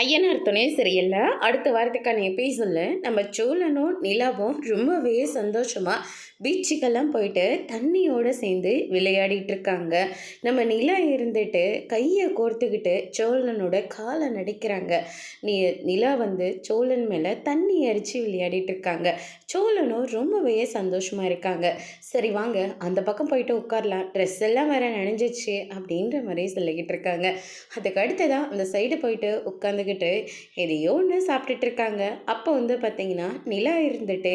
ஐயனார் துணை சரியில்ல. அடுத்த வாரத்துக்கான எபிசோட்ல நம்ம சோழனும் நிலாவும் ரொம்பவே சந்தோஷமா பீச்சுக்கெல்லாம் போயிட்டு தண்ணியோடு சேர்ந்து விளையாடிட்டு இருக்காங்க. நம்ம நிலா இருந்துட்டு கையை கோர்த்துக்கிட்டு சோழனோட காலை நடிக்கிறாங்க. நிலா வந்து சோழன் மேலே தண்ணி அரிச்சு விளையாடிட்டு இருக்காங்க. சோழனும் ரொம்பவே சந்தோஷமா இருக்காங்க. சரி வாங்க அந்த பக்கம் போயிட்டு உட்காரலாம், ட்ரெஸ் எல்லாம் வேற நனைஞ்சிச்சு அப்படின்ற மாதிரி சொல்லிக்கிட்டு இருக்காங்க. அதுக்கு அடுத்ததான் அந்த சைடு போயிட்டு உட்காந்துக்கிட்டு எதையோ ஒன்று சாப்பிட்டுட்டு இருக்காங்க. அப்போ வந்து பார்த்தீங்கன்னா நிலா இருந்துட்டு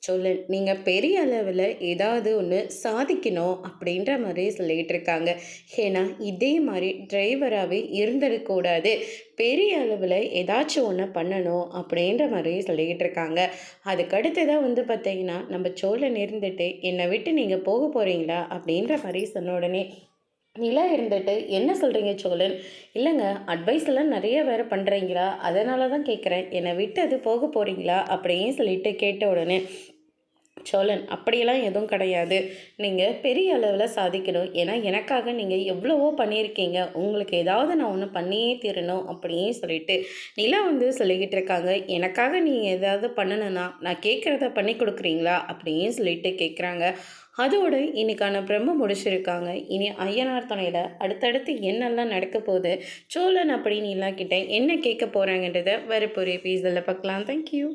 சொல்லு, நீங்கள் பெரிய அளவில் ஏதாவது ஒன்று சாதிக்கணும் அப்படின்ற மாதிரி சொல்லிக்கிட்டு இருக்காங்க. ஏன்னா இதே மாதிரி டிரைவராகவே இருந்துடக்கூடாது, பெரிய அளவில் ஏதாச்சும் ஒன்று பண்ணணும் அப்படின்ற மாதிரி சொல்லிக்கிட்டு இருக்காங்க. அதுக்கடுத்து தான் வந்து பார்த்தீங்கன்னா நம்ம சோழன் இருந்துட்டு என்னை விட்டு நீங்கள் போக போகிறீங்களா அப்படின்ற மாதிரி சொன்ன உடனே நிலா இருந்துட்டு என்ன சொல்கிறீங்க சோழன்? இல்லைங்க, அட்வைஸ் எல்லாம் நிறைய வேறு பண்ணுறீங்களா, அதனால தான் கேட்குறேன், என்னை விட்டு அது போக போகிறீங்களா அப்படின்னு சொல்லிட்டு கேட்ட உடனே சோழன் அப்படியெல்லாம் எதுவும் கிடையாது, நீங்கள் பெரிய அளவில் சாதிக்கணும், ஏன்னா எனக்காக நீங்கள் எவ்வளவோ பண்ணியிருக்கீங்க, உங்களுக்கு ஏதாவது நான் ஒன்று பண்ணியே தீரணும் அப்படின்னு சொல்லிட்டு நிலா வந்து சொல்லிக்கிட்டு இருக்காங்க. எனக்காக நீங்கள் ஏதாவது பண்ணணுன்னா நான் கேட்குறத பண்ணி கொடுக்குறீங்களா அப்படின்னு சொல்லிட்டு கேட்குறாங்க. அதோடு இன்னைக்கான பிரம்ம முடிச்சிருக்காங்க. இனி ஐயனார் துணையில் அடுத்தடுத்து என்னெல்லாம் நடக்க போகுது, சோழன் அப்படின்னு நிலா கிட்ட என்ன கேட்க போகிறாங்கன்றத வரப்போகிற எபிசோடில் பார்க்கலாம். தேங்க்யூ.